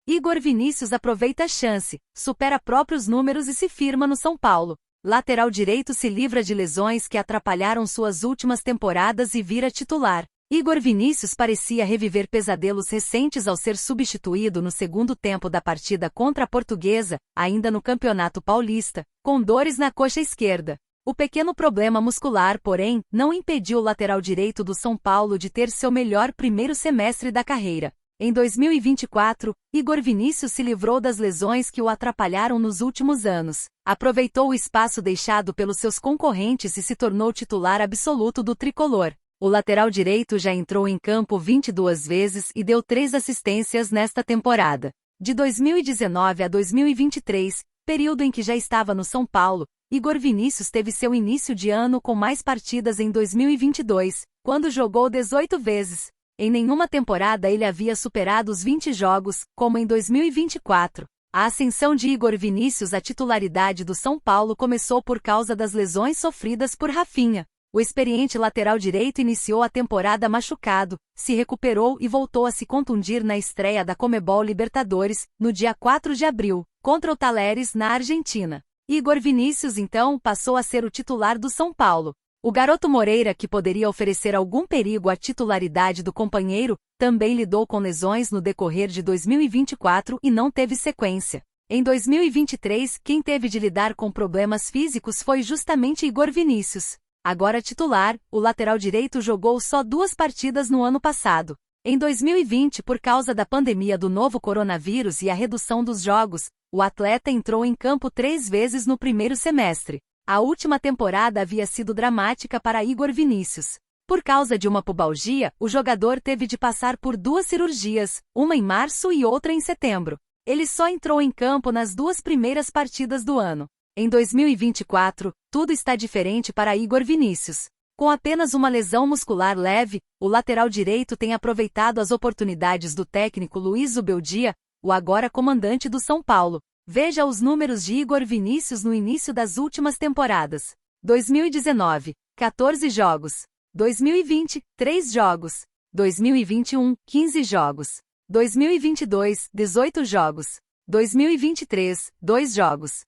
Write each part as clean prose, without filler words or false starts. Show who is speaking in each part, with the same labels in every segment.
Speaker 1: Igor Vinícius aproveita a chance, supera próprios números e se firma no São Paulo. Lateral direito se livra de lesões que atrapalharam suas últimas temporadas e vira titular. Igor Vinícius parecia reviver pesadelos recentes ao ser substituído no segundo tempo da partida contra a Portuguesa, ainda no Campeonato Paulista, com dores na coxa esquerda. O pequeno problema muscular, porém, não impediu o lateral direito do São Paulo de ter seu melhor primeiro semestre da carreira. Em 2024, Igor Vinícius se livrou das lesões que o atrapalharam nos últimos anos, aproveitou o espaço deixado pelos seus concorrentes e se tornou titular absoluto do tricolor. O lateral direito já entrou em campo 22 vezes e deu 3 assistências nesta temporada. De 2019 a 2023, período em que já estava no São Paulo, Igor Vinícius teve seu início de ano com mais partidas em 2022, quando jogou 18 vezes. Em nenhuma temporada ele havia superado os 20 jogos, como em 2024. A ascensão de Igor Vinícius à titularidade do São Paulo começou por causa das lesões sofridas por Rafinha. O experiente lateral direito iniciou a temporada machucado, se recuperou e voltou a se contundir na estreia da Conmebol Libertadores, no dia 4 de abril, contra o Talleres na Argentina. Igor Vinícius então passou a ser o titular do São Paulo. O garoto Moreira, que poderia oferecer algum perigo à titularidade do companheiro, também lidou com lesões no decorrer de 2024 e não teve sequência. Em 2023, quem teve de lidar com problemas físicos foi justamente Igor Vinícius. Agora titular, o lateral direito jogou só 2 partidas no ano passado. Em 2020, por causa da pandemia do novo coronavírus e a redução dos jogos, o atleta entrou em campo 3 vezes no primeiro semestre. A última temporada havia sido dramática para Igor Vinícius. Por causa de uma pubalgia, o jogador teve de passar por 2 cirurgias, uma em março e outra em setembro. Ele só entrou em campo nas 2 primeiras partidas do ano. Em 2024, tudo está diferente para Igor Vinícius. Com apenas uma lesão muscular leve, o lateral direito tem aproveitado as oportunidades do técnico Luiz Zubeldia, o agora comandante do São Paulo. Veja os números de Igor Vinícius no início das últimas temporadas. 2019, 14 jogos. 2020, 3 jogos. 2021, 15 jogos. 2022, 18 jogos. 2023, 2 jogos.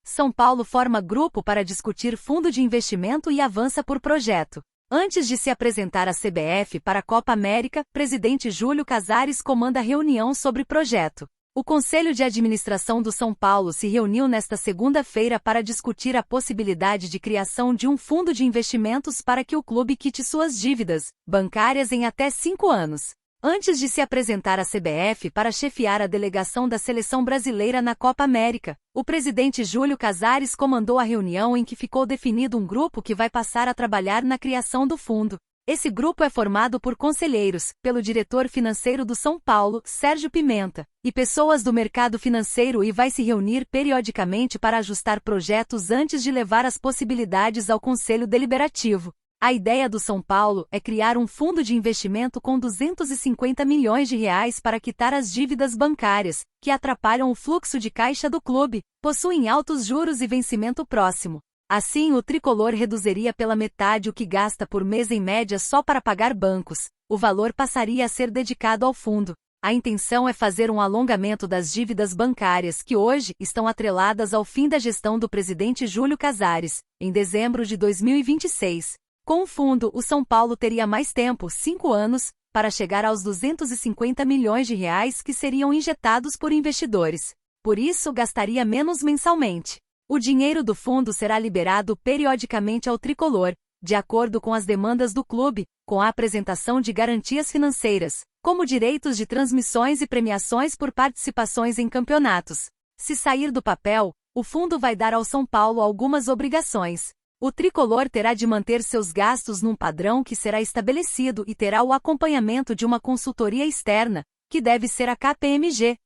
Speaker 1: São Paulo forma grupo para discutir fundo de investimento e avança por projeto. Antes de se apresentar à CBF para a Copa América, presidente Júlio Casares comanda reunião sobre projeto. O Conselho de Administração do São Paulo se reuniu nesta segunda-feira para discutir a possibilidade de criação de um fundo de investimentos para que o clube quite suas dívidas bancárias em até 5 anos. Antes de se apresentar à CBF para chefiar a delegação da seleção brasileira na Copa América, o presidente Júlio Casares comandou a reunião em que ficou definido um grupo que vai passar a trabalhar na criação do fundo. Esse grupo é formado por conselheiros, pelo diretor financeiro do São Paulo, Sérgio Pimenta, e pessoas do mercado financeiro e vai se reunir periodicamente para ajustar projetos antes de levar as possibilidades ao Conselho Deliberativo. A ideia do São Paulo é criar um fundo de investimento com 250 milhões de reais para quitar as dívidas bancárias, que atrapalham o fluxo de caixa do clube, possuem altos juros e vencimento próximo. Assim, o tricolor reduziria pela metade o que gasta por mês em média só para pagar bancos. O valor passaria a ser dedicado ao fundo. A intenção é fazer um alongamento das dívidas bancárias que hoje estão atreladas ao fim da gestão do presidente Júlio Casares, em dezembro de 2026. Com o fundo, o São Paulo teria mais tempo, 5 anos, para chegar aos 250 milhões de reais que seriam injetados por investidores. Por isso, gastaria menos mensalmente. O dinheiro do fundo será liberado periodicamente ao tricolor, de acordo com as demandas do clube, com a apresentação de garantias financeiras, como direitos de transmissões e premiações por participações em campeonatos. Se sair do papel, o fundo vai dar ao São Paulo algumas obrigações. O tricolor terá de manter seus gastos num padrão que será estabelecido e terá o acompanhamento de uma consultoria externa, que deve ser a KPMG.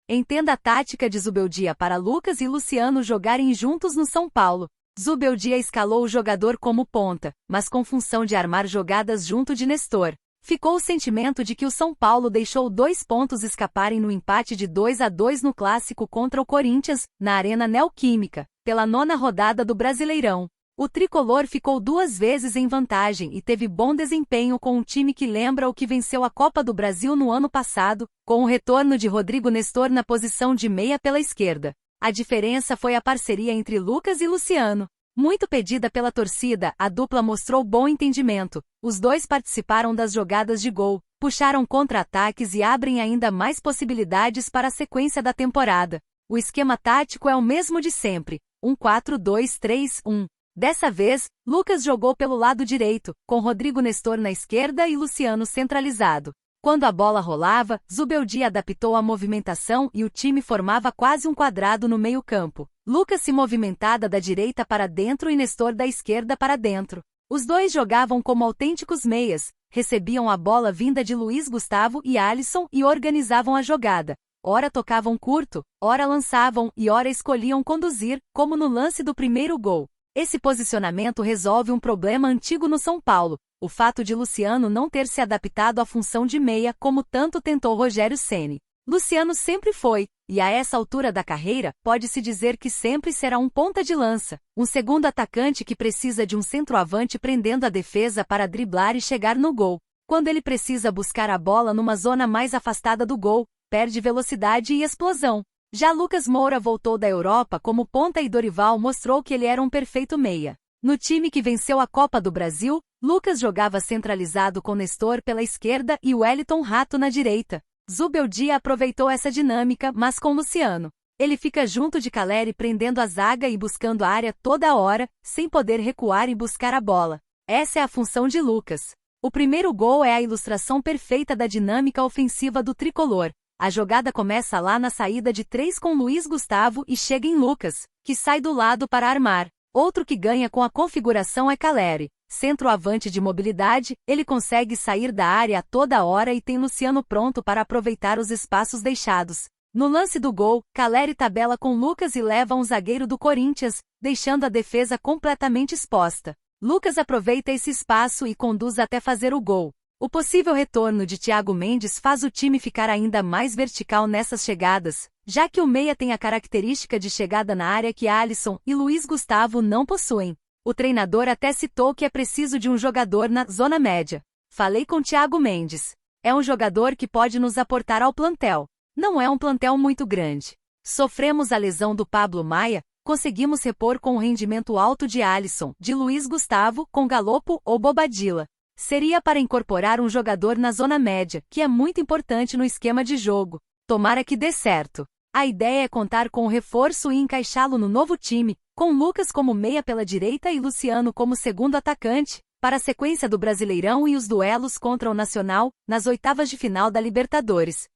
Speaker 1: Entenda a tática de Zubeldia para Lucas e Luciano jogarem juntos no São Paulo. Zubeldia escalou o jogador como ponta, mas com função de armar jogadas junto de Nestor. Ficou o sentimento de que o São Paulo deixou 2 pontos escaparem no empate de 2-2 no clássico contra o Corinthians, na Arena Neoquímica, pela 9ª rodada do Brasileirão. O tricolor ficou 2 vezes em vantagem e teve bom desempenho com um time que lembra o que venceu a Copa do Brasil no ano passado, com o retorno de Rodrigo Nestor na posição de meia pela esquerda. A diferença foi a parceria entre Lucas e Luciano. Muito pedida pela torcida, a dupla mostrou bom entendimento. Os dois participaram das jogadas de gol, puxaram contra-ataques e abrem ainda mais possibilidades para a sequência da temporada. O esquema tático é o mesmo de sempre, um 4-2-3-1. Dessa vez, Lucas jogou pelo lado direito, com Rodrigo Nestor na esquerda e Luciano centralizado. Quando a bola rolava, Zubeldia adaptou a movimentação e o time formava quase um quadrado no meio-campo. Lucas se movimentava da direita para dentro e Nestor da esquerda para dentro. Os dois jogavam como autênticos meias, recebiam a bola vinda de Luiz Gustavo e Alisson e organizavam a jogada. Ora tocavam curto, ora lançavam e ora escolhiam conduzir, como no lance do primeiro gol. Esse posicionamento resolve um problema antigo no São Paulo, o fato de Luciano não ter se adaptado à função de meia como tanto tentou Rogério Ceni. Luciano sempre foi, e a essa altura da carreira, pode-se dizer que sempre será um ponta de lança, um segundo atacante que precisa de um centroavante prendendo a defesa para driblar e chegar no gol. Quando ele precisa buscar a bola numa zona mais afastada do gol, perde velocidade e explosão. Já Lucas Moura voltou da Europa como ponta e Dorival mostrou que ele era um perfeito meia. No time que venceu a Copa do Brasil, Lucas jogava centralizado com Nestor pela esquerda e Wellington Rato na direita. Zubeldia aproveitou essa dinâmica, mas com Luciano. Ele fica junto de Calleri prendendo a zaga e buscando a área toda hora, sem poder recuar e buscar a bola. Essa é a função de Lucas. O primeiro gol é a ilustração perfeita da dinâmica ofensiva do tricolor. A jogada começa lá na saída de 3 com Luiz Gustavo e chega em Lucas, que sai do lado para armar. Outro que ganha com a configuração é Calleri. Centroavante de mobilidade, ele consegue sair da área a toda hora e tem Luciano pronto para aproveitar os espaços deixados. No lance do gol, Calleri tabela com Lucas e leva um zagueiro do Corinthians, deixando a defesa completamente exposta. Lucas aproveita esse espaço e conduz até fazer o gol. O possível retorno de Thiago Mendes faz o time ficar ainda mais vertical nessas chegadas, já que o meia tem a característica de chegada na área que Alisson e Luiz Gustavo não possuem. O treinador até citou que é preciso de um jogador na zona média. Falei com Thiago Mendes. É um jogador que pode nos aportar ao plantel. Não é um plantel muito grande. Sofremos a lesão do Pablo Maia, conseguimos repor com o rendimento alto de Alisson, de Luiz Gustavo, com Galopo ou Bobadilla. Seria para incorporar um jogador na zona média, que é muito importante no esquema de jogo. Tomara que dê certo. A ideia é contar com o reforço e encaixá-lo no novo time, com Lucas como meia pela direita e Luciano como segundo atacante, para a sequência do Brasileirão e os duelos contra o Nacional, nas oitavas de final da Libertadores.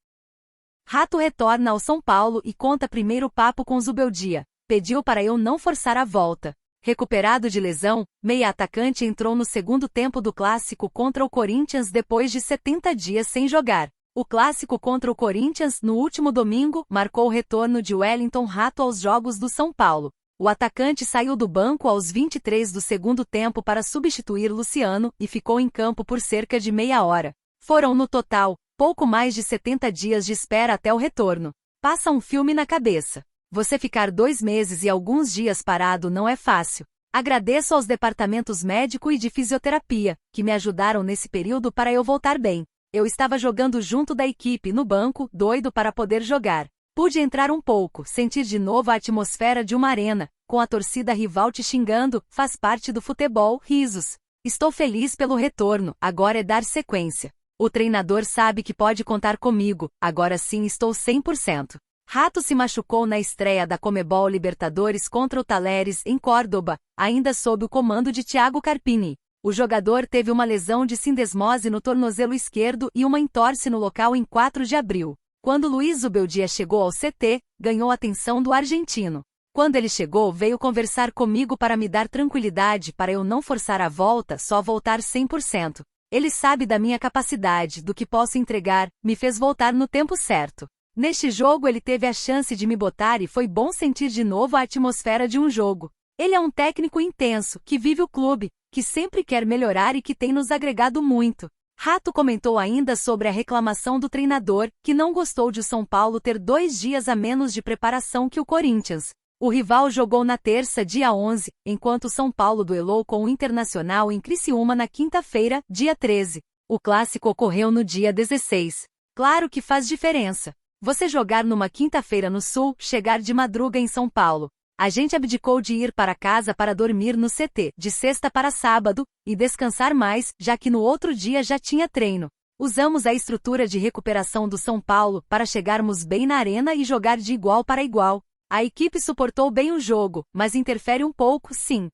Speaker 1: Rato retorna ao São Paulo e conta primeiro papo com Zubeldia. Pediu para eu não forçar a volta. Recuperado de lesão, meia-atacante entrou no segundo tempo do clássico contra o Corinthians depois de 70 dias sem jogar. O clássico contra o Corinthians, no último domingo, marcou o retorno de Wellington Rato aos jogos do São Paulo. O atacante saiu do banco aos 23 do segundo tempo para substituir Luciano e ficou em campo por cerca de meia hora. Foram, no total, pouco mais de 70 dias de espera até o retorno. Passa um filme na cabeça. Você ficar 2 meses e alguns dias parado não é fácil. Agradeço aos departamentos médico e de fisioterapia, que me ajudaram nesse período para eu voltar bem. Eu estava jogando junto da equipe no banco, doido para poder jogar. Pude entrar um pouco, sentir de novo a atmosfera de uma arena, com a torcida rival te xingando, faz parte do futebol, risos. Estou feliz pelo retorno, agora é dar sequência. O treinador sabe que pode contar comigo, agora sim estou 100%. Rato se machucou na estreia da Conmebol Libertadores contra o Talleres em Córdoba, ainda sob o comando de Thiago Carpini. O jogador teve uma lesão de sindesmose no tornozelo esquerdo e uma entorse no local em 4 de abril. Quando Luiz Zubeldia chegou ao CT, ganhou a atenção do argentino. Quando ele chegou, veio conversar comigo para me dar tranquilidade para eu não forçar a volta, só voltar 100%. Ele sabe da minha capacidade, do que posso entregar, me fez voltar no tempo certo. Neste jogo ele teve a chance de me botar e foi bom sentir de novo a atmosfera de um jogo. Ele é um técnico intenso, que vive o clube, que sempre quer melhorar e que tem nos agregado muito. Rato comentou ainda sobre a reclamação do treinador, que não gostou de o São Paulo ter 2 dias a menos de preparação que o Corinthians. O rival jogou na terça, dia 11, enquanto o São Paulo duelou com o Internacional em Criciúma na quinta-feira, dia 13. O clássico ocorreu no dia 16. Claro que faz diferença. Você jogar numa quinta-feira no Sul, chegar de madruga em São Paulo. A gente abdicou de ir para casa para dormir no CT, de sexta para sábado, e descansar mais, já que no outro dia já tinha treino. Usamos a estrutura de recuperação do São Paulo para chegarmos bem na arena e jogar de igual para igual. A equipe suportou bem o jogo, mas interfere um pouco, sim.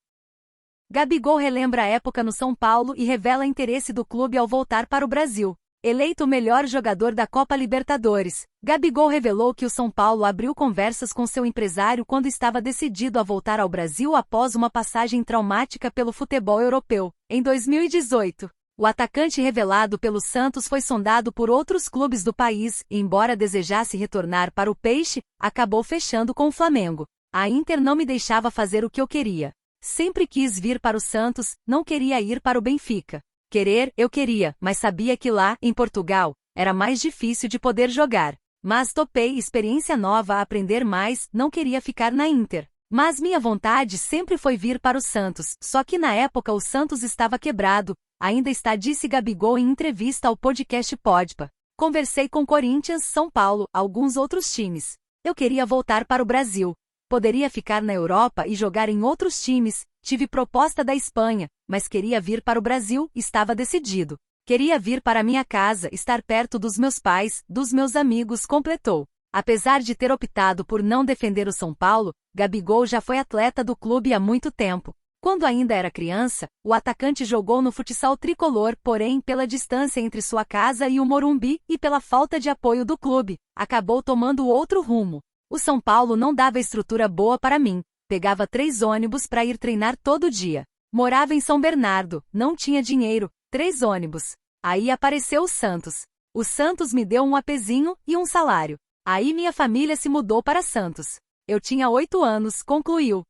Speaker 1: Gabigol relembra a época no São Paulo e revela interesse do clube ao voltar para o Brasil. Eleito o melhor jogador da Copa Libertadores, Gabigol revelou que o São Paulo abriu conversas com seu empresário quando estava decidido a voltar ao Brasil após uma passagem traumática pelo futebol europeu. Em 2018, o atacante revelado pelo Santos foi sondado por outros clubes do país e, embora desejasse retornar para o Peixe, acabou fechando com o Flamengo. A Inter não me deixava fazer o que eu queria. Sempre quis vir para o Santos, não queria ir para o Benfica. Querer, eu queria, mas sabia que lá, em Portugal, era mais difícil de poder jogar. Mas topei, experiência nova, aprender mais, não queria ficar na Inter. Mas minha vontade sempre foi vir para o Santos, só que na época o Santos estava quebrado, ainda está, disse Gabigol em entrevista ao podcast Podpah. Conversei com Corinthians, São Paulo, alguns outros times. Eu queria voltar para o Brasil. Poderia ficar na Europa e jogar em outros times, tive proposta da Espanha, mas queria vir para o Brasil, estava decidido. Queria vir para minha casa, estar perto dos meus pais, dos meus amigos, completou. Apesar de ter optado por não defender o São Paulo, Gabigol já foi atleta do clube há muito tempo. Quando ainda era criança, o atacante jogou no futsal tricolor, porém, pela distância entre sua casa e o Morumbi, e pela falta de apoio do clube, acabou tomando outro rumo. O São Paulo não dava estrutura boa para mim, pegava 3 ônibus para ir treinar todo dia. Morava em São Bernardo, não tinha dinheiro, 3 ônibus. Aí apareceu o Santos. O Santos me deu um apezinho e um salário. Aí minha família se mudou para Santos. Eu tinha 8 anos, concluiu.